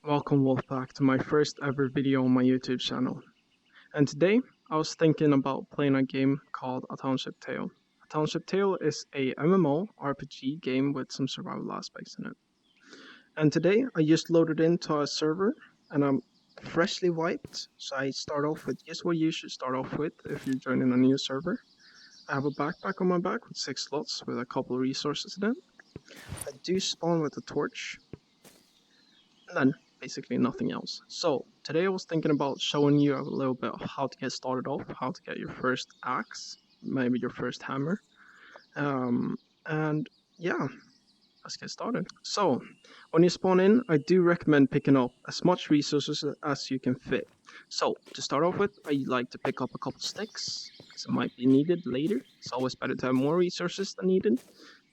Welcome Wolf back to my first ever video on my YouTube channel. And today I was thinking about playing a game called A Township Tale. A Township Tale is a MMO RPG game with some survival aspects in it. And today I just loaded into a server and I'm freshly wiped. So I start off with just what you should start off with if you're joining a new server. I have a backpack on my back with 6 slots with a couple of resources in it. I do spawn with a torch. And then basically nothing else. So today I was thinking about showing you a little bit of how to get started off, how to get your first axe, maybe your first hammer, and yeah, let's get started. So when you spawn in, I do recommend picking up as much resources as you can fit. So to start off with, I like to pick up a couple sticks because it might be needed later. It's always better to have more resources than needed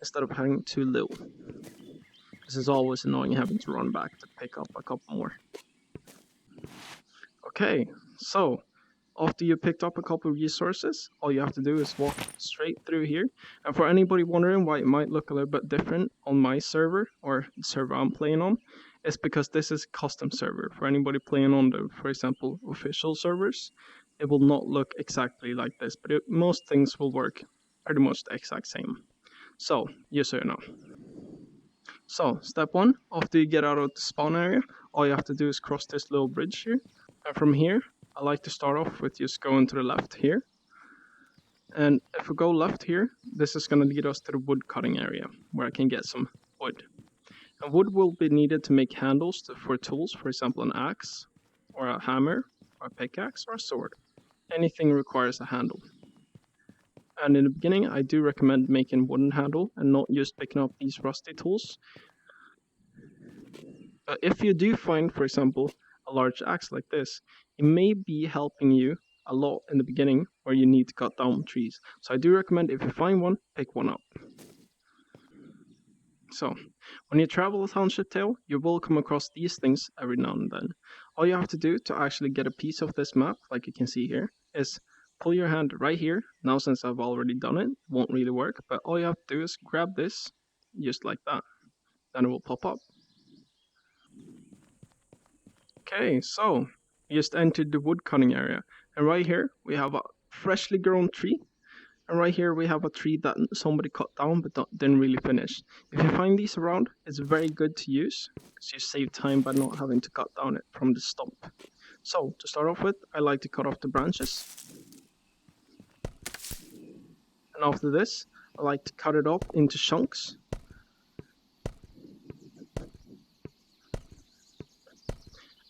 instead of having too little. This is always annoying having to run back to pick up a couple more. Okay, so after you picked up a couple of resources, all you have to do is walk straight through here. And for anybody wondering why it might look a little bit different on my server, or the server I'm playing on, it's because this is a custom server. For anybody playing on the, for example, official servers, it will not look exactly like this, but most things will work pretty much the exact same. So, just so you know. So, step 1, after you get out of the spawn area, all you have to do is cross this little bridge here. And from here, I like to start off with just going to the left here. And if we go left here, this is going to lead us to the wood cutting area, where I can get some wood. And wood will be needed to make handles for tools, for example an axe, or a hammer, or a pickaxe, or a sword. Anything requires a handle. And in the beginning, I do recommend making wooden handle and not just picking up these rusty tools. But if you do find, for example, a large axe like this, it may be helping you a lot in the beginning where you need to cut down trees. So I do recommend if you find one, pick one up. So, when you travel a Township Tale, you will come across these things every now and then. All you have to do to actually get a piece of this map, like you can see here, is pull your hand right here. Now since I've already done it, it won't really work, but all you have to do is grab this, just like that. Then it will pop up. Okay, so we just entered the wood cutting area, and right here we have a freshly grown tree, and right here we have a tree that somebody cut down but didn't really finish. If you find these around, it's very good to use because you save time by not having to cut down it from the stump. So to start off with, I like to cut off the branches, and after this I like to cut it up into chunks.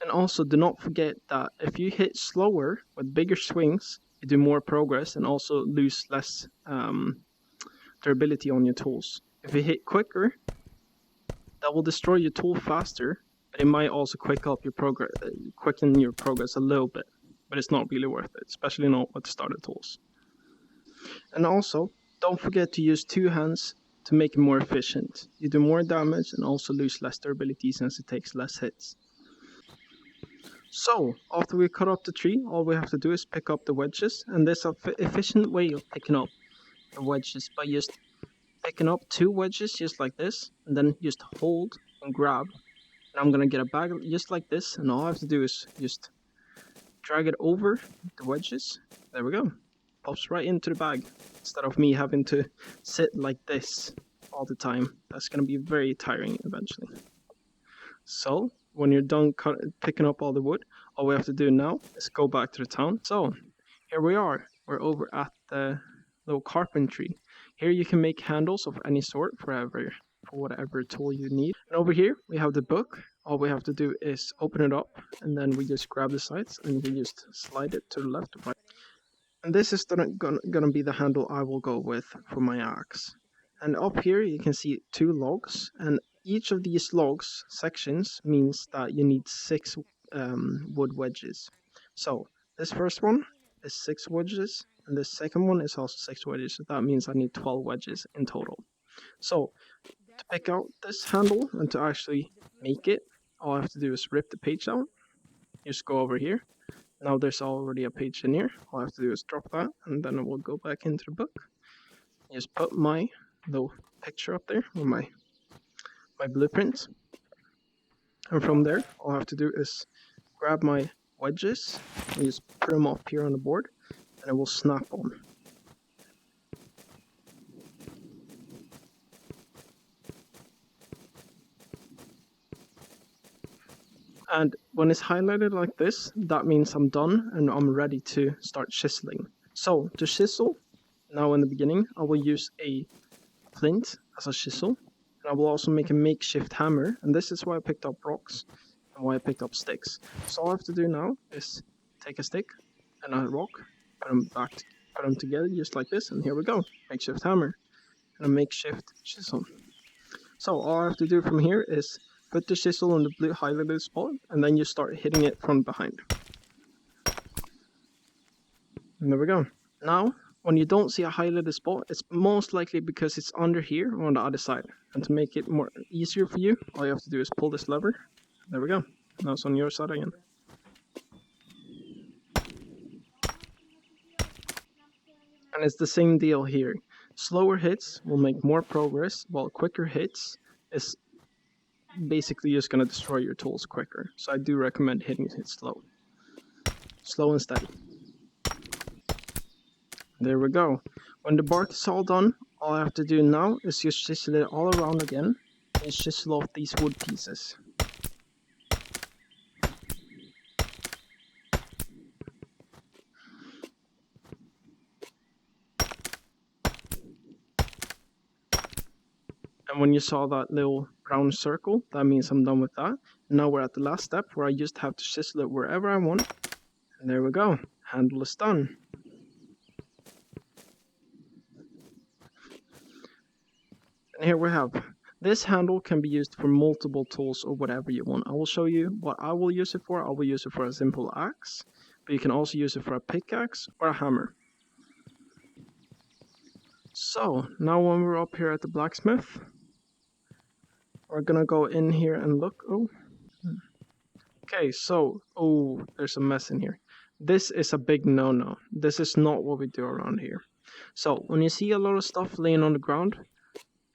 And also do not forget that if you hit slower with bigger swings, you do more progress and also lose less durability on your tools. If you hit quicker, that will destroy your tool faster, but it might also quicken your progress a little bit. But it's not really worth it, especially not with starter tools. And also, don't forget to use 2 hands to make it more efficient. You do more damage and also lose less durability since it takes less hits. So, after we cut up the tree, all we have to do is pick up the wedges, and there's an efficient way of picking up the wedges by just picking up 2 wedges just like this, and then just hold and grab. And I'm gonna get a bag just like this, and all I have to do is just drag it over the wedges. There we go. Pops right into the bag, instead of me having to sit like this all the time. That's gonna be very tiring eventually. So, when you're done picking up all the wood, all we have to do now is go back to the town. So, here we are. We're over at the little carpentry. Here you can make handles of any sort for whatever tool you need. And over here we have the book. All we have to do is open it up, and then we just grab the sides and we just slide it to the left or right. And this is gonna be the handle I will go with for my axe. And up here you can see 2 logs, and each of these logs sections means that you need 6 wood wedges. So this first one is 6 wedges, and the second one is also 6 wedges, so that means I need 12 wedges in total. So to pick out this handle and to actually make it, all I have to do is rip the page out. Just go over here. Now there's already a page in here. All I have to do is drop that, and then I will go back into the book. Just put my little picture up there with my blueprint. And from there, all I have to do is grab my wedges and just put them up here on the board, and it will snap on. And when it's highlighted like this, that means I'm done and I'm ready to start chiseling. So to chisel, now in the beginning, I will use a flint as a chisel. And I will also make a makeshift hammer, and this is why I picked up rocks and why I picked up sticks. So all I have to do now is take a stick and a rock, put them together just like this, and here we go. Makeshift hammer and a makeshift chisel. So all I have to do from here is put the chisel on the blue highlighted spot, and then you start hitting it from behind. And there we go. Now, when you don't see a highlighted spot, it's most likely because it's under here or on the other side. And to make it more easier for you, all you have to do is pull this lever. There we go. Now it's on your side again. And it's the same deal here. Slower hits will make more progress, while quicker hits is basically just going to destroy your tools quicker. So I do recommend hitting it slow. Slow and steady. There we go. When the bark is all done, all I have to do now is just chisel it all around again and chisel off these wood pieces. And when you saw that little brown circle, that means I'm done with that. Now we're at the last step where I just have to chisel it wherever I want. And there we go. Handle is done. And here we have. This handle can be used for multiple tools or whatever you want. I will show you what I will use it for. I will use it for a simple axe, but you can also use it for a pickaxe or a hammer. So now when we're up here at the blacksmith, we're gonna go in here and look. Okay, so, there's a mess in here. This is a big no-no. This is not what we do around here. So when you see a lot of stuff laying on the ground,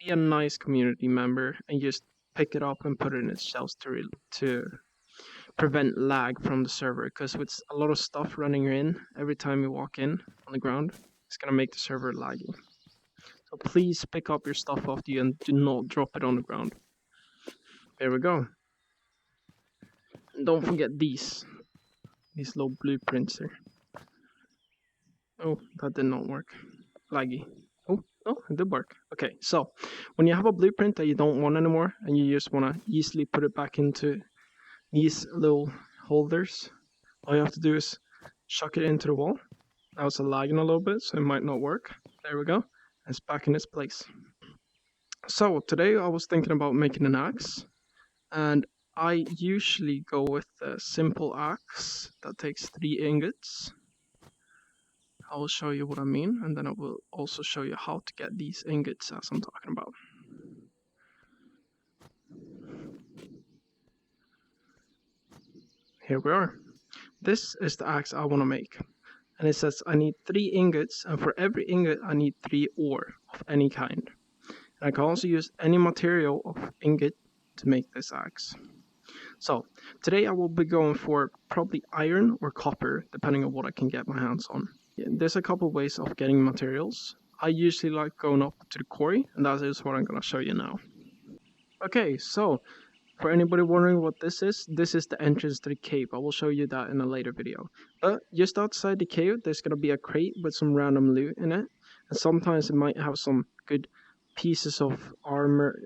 be a nice community member and just pick it up and put it in its shelves to prevent lag from the server. Because with a lot of stuff running in every time you walk in on the ground, it's gonna make the server laggy. So please pick up your stuff after you and do not drop it on the ground. There we go. And don't forget these little blueprints here. Oh, that did not work. Laggy. Oh, it did work. Okay, so when you have a blueprint that you don't want anymore and you just want to easily put it back into these little holders, all you have to do is chuck it into the wall. Now it's lagging a little bit, so it might not work. There we go. It's back in its place. So today I was thinking about making an axe, and I usually go with a simple axe that takes 3 ingots. I will show you what I mean, and then I will also show you how to get these ingots as I'm talking about. Here we are. This is the axe I want to make. And it says I need 3 ingots, and for every ingot I need 3 ore of any kind. And I can also use any material of ingot to make this axe. So today I will be going for probably iron or copper, depending on what I can get my hands on. There's a couple ways of getting materials. I usually like going up to the quarry, and that is what I'm going to show you now. Okay, so for anybody wondering what this is the entrance to the cave. I will show you that in a later video. But just outside the cave, there's going to be a crate with some random loot in it. And sometimes it might have some good pieces of armor,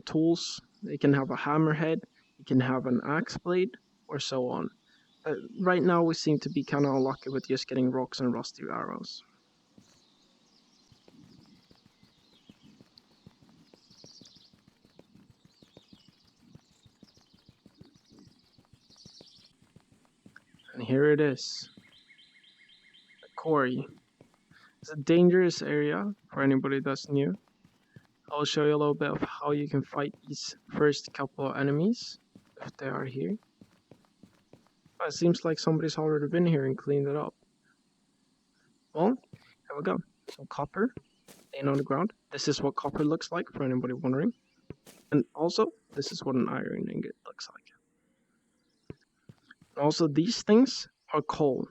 tools. It can have a hammerhead, it can have an axe blade, or so on. But right now we seem to be kind of unlucky with just getting rocks and rusty arrows. And here it is. The quarry. It's a dangerous area for anybody that's new. I'll show you a little bit of how you can fight these first couple of enemies, if they are here. It seems like somebody's already been here and cleaned it up. Well, here we go. Some copper laying on the ground. This is what copper looks like for anybody wondering. And also, this is what an iron ingot looks like. Also, these things are coal.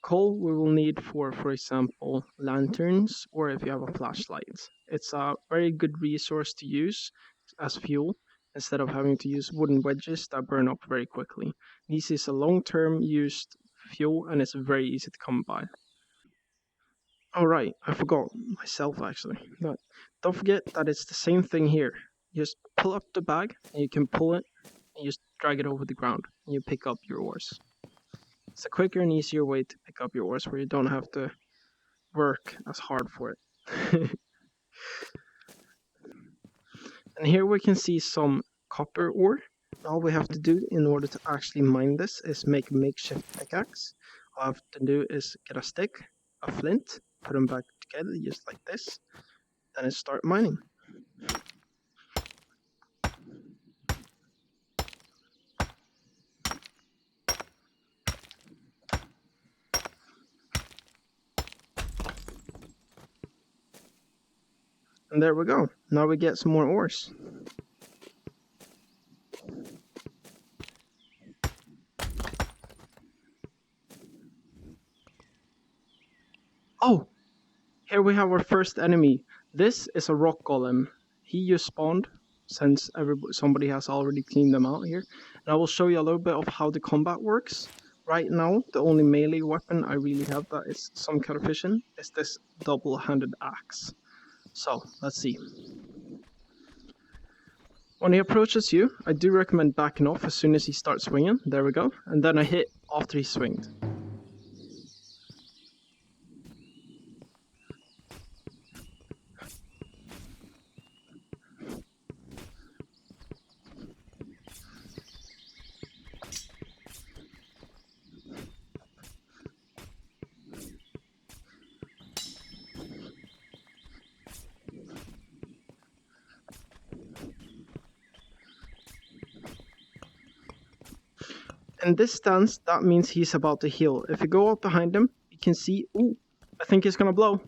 Coal we will need for example, lanterns or if you have a flashlight. It's a very good resource to use as fuel instead of having to use wooden wedges that burn up very quickly. This is a long-term used fuel and it's very easy to come by. Oh right, I forgot myself actually. But don't forget that it's the same thing here. You just pull up the bag and you can pull it and you just drag it over the ground and you pick up your ores. It's a quicker and easier way to pick up your ores where you don't have to work as hard for it. And here we can see some copper ore. All we have to do in order to actually mine this is make a makeshift pickaxe. All I have to do is get a stick, a flint, put them back together just like this, then start mining. And there we go. Now we get some more ores. Oh! Here we have our first enemy. This is a rock golem. He just spawned since somebody has already cleaned them out here. And I will show you a little bit of how the combat works. Right now, the only melee weapon I really have that is some kind of efficient is this double-handed axe. So, let's see. When he approaches you, I do recommend backing off as soon as he starts swinging. There we go. And then I hit after he swinged. In this stance, that means he's about to heal. If you go up behind him, you can see, ooh, I think he's gonna blow.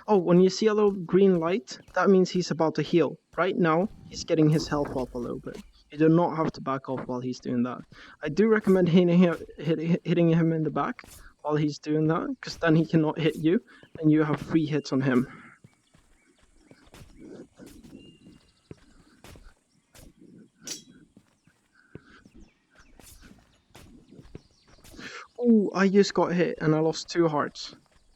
Oh, when you see a little green light, that means he's about to heal. Right now, he's getting his health up a little bit. You do not have to back off while he's doing that. I do recommend hitting him in the back while he's doing that, because then he cannot hit you, and you have free hits on him. Oh, I just got hit, and I lost 2 hearts.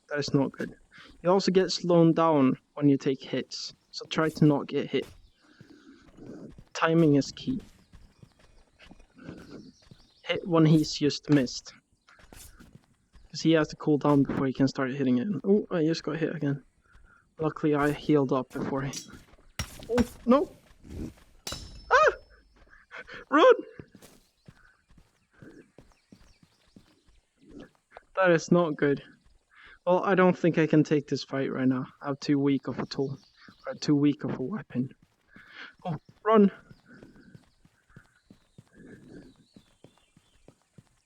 That is not good. You also get slowed down when you take hits, so try to not get hit. Timing is key. Hit when he's just missed. Because he has to cool down before he can start hitting it. Oh, I just got hit again. Luckily I healed up before he... Oh, no! Ah! Run! That is not good. Well, I don't think I can take this fight right now. I have too weak of a tool. Or too weak of a weapon. Oh, run!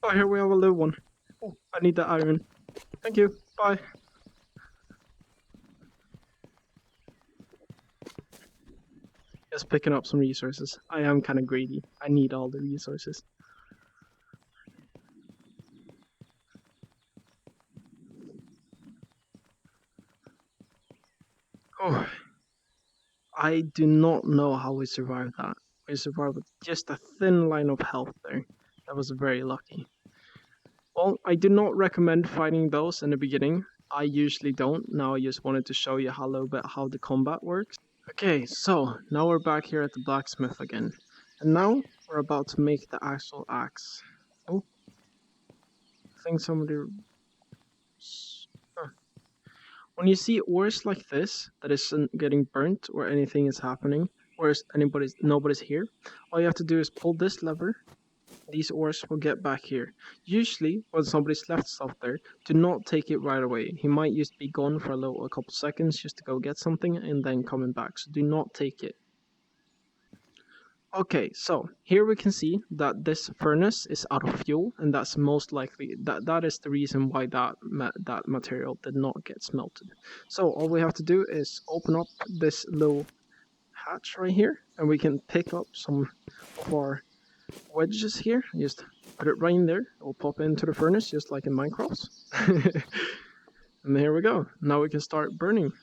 Oh, here we have a little one. Oh, I need the iron. Thank you. Bye. Just picking up some resources. I am kind of greedy. I need all the resources. Oh, I do not know how we survived that. We survived with just a thin line of health there. That was very lucky. Well, I do not recommend fighting those in the beginning. I usually don't. Now I just wanted to show you a little bit how the combat works. Okay, so now we're back here at the blacksmith again. And now we're about to make the actual axe. Oh, I think somebody... When you see ores like this, that isn't getting burnt or anything is happening, or nobody's here, all you have to do is pull this lever. These ores will get back here. Usually, when somebody's left stuff there, do not take it right away. He might just be gone for a couple seconds just to go get something and then coming back. So do not take it. Okay, so here we can see that this furnace is out of fuel, and that's most likely that is the reason why that material did not get smelted. So all we have to do is open up this little hatch right here, and we can pick up some of our wedges here. Just put it right in there. It will pop into the furnace just like in Minecraft. And here we go. Now we can start burning.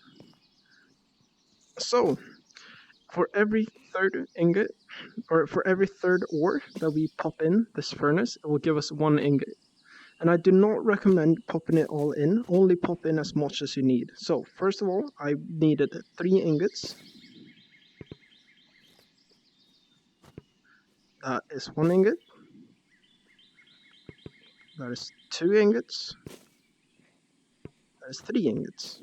So for every third ingot, or for every third ore that we pop in this furnace, it will give us 1 ingot. And I do not recommend popping it all in, only pop in as much as you need. So first of all, I needed 3 ingots. That is 1 ingot. That is 2 ingots. That is 3 ingots.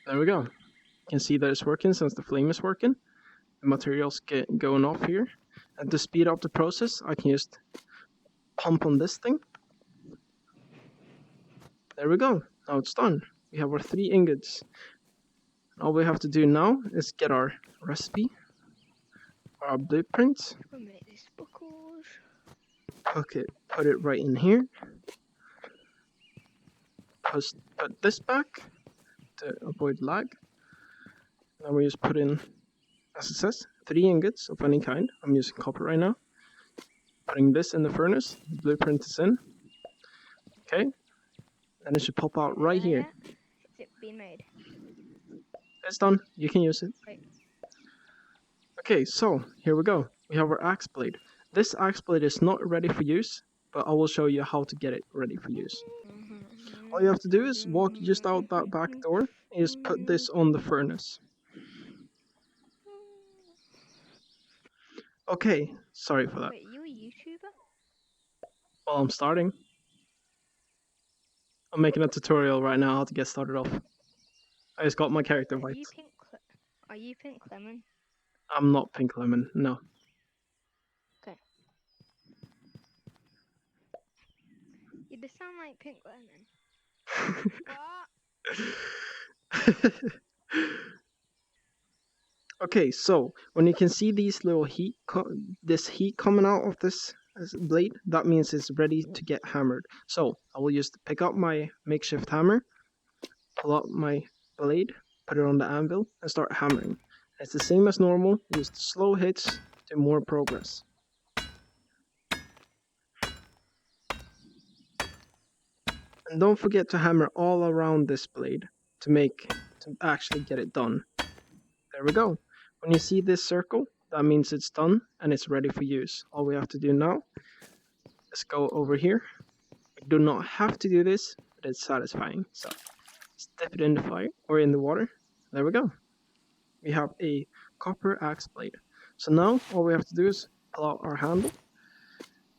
There we go. You can see that it's working since the flame is working. The materials get going off here. And to speed up the process, I can just pump on this thing. There we go. Now it's done. We have our 3 ingots. All we have to do now is get our recipe, our blueprint. Put it right in here. Put this back to avoid lag. Now we just put in, as it says, 3 ingots of any kind. I'm using copper right now. Putting this in the furnace. The blueprint is in. Okay. And it should pop out right here. Is it being made? It's done. You can use it. Right. Okay, so here we go. We have our axe blade. This axe blade is not ready for use, but I will show you how to get it ready for use. All you have to do is walk just out that back door and just put this on the furnace. Okay, sorry for that. Wait, are you a YouTuber? Well, I'm starting. I'm making a tutorial right now how to get started off. I just got my character Are right. you Pink Lemon? I'm not Pink Lemon, no. Okay. You just sound like Pink Lemon. What? Okay, so when you can see these little this heat coming out of this blade, that means it's ready to get hammered. So I will just pick up my makeshift hammer, pull out my blade, put it on the anvil, and start hammering. It's the same as normal, just slow hits to more progress. And don't forget to hammer all around this blade to actually get it done. There we go. When you see this circle, that means it's done and it's ready for use. All we have to do now is go over here. We do not have to do this, but it's satisfying. So step it in the fire or in the water. There we go. We have a copper axe blade. So now all we have to do is pull out our handle,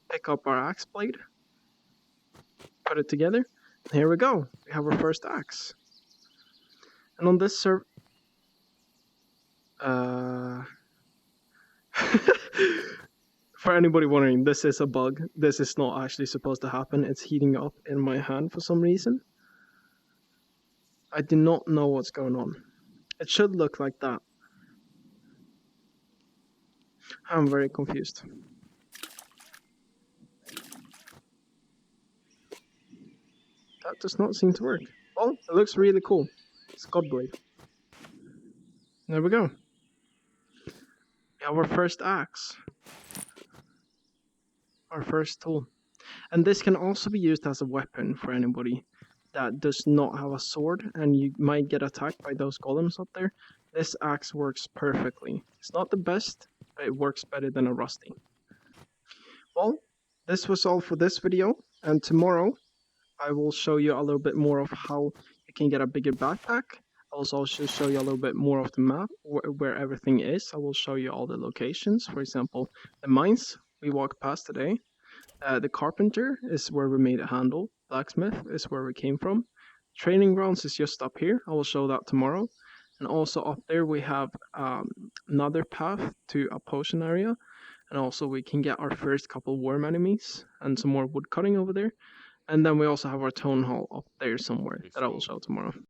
pick up our axe blade, put it together, and here we go. We have our first axe. And on this for anybody wondering, this is a bug. This is not actually supposed to happen. It's heating up in my hand for some reason. I do not know what's going on. It should look like that. I'm very confused. That does not seem to work. Well, it looks really cool. It's Godblade. There we go. We have our first axe. Our first tool. And this can also be used as a weapon for anybody that does not have a sword and you might get attacked by those golems up there. This axe works perfectly. It's not the best, but it works better than a rusty. Well, this was all for this video, and tomorrow I will show you a little bit more of how you can get a bigger backpack. I will also show you a little bit more of the map, where everything is. I will show you all the locations. For example, the mines we walked past today. The carpenter is where we made a handle. Blacksmith is where we came from. Training grounds is just up here. I will show that tomorrow. And also up there we have another path to a potion area. And also we can get our first couple worm enemies and some more wood cutting over there. And then we also have our town hall up there somewhere that I will show tomorrow.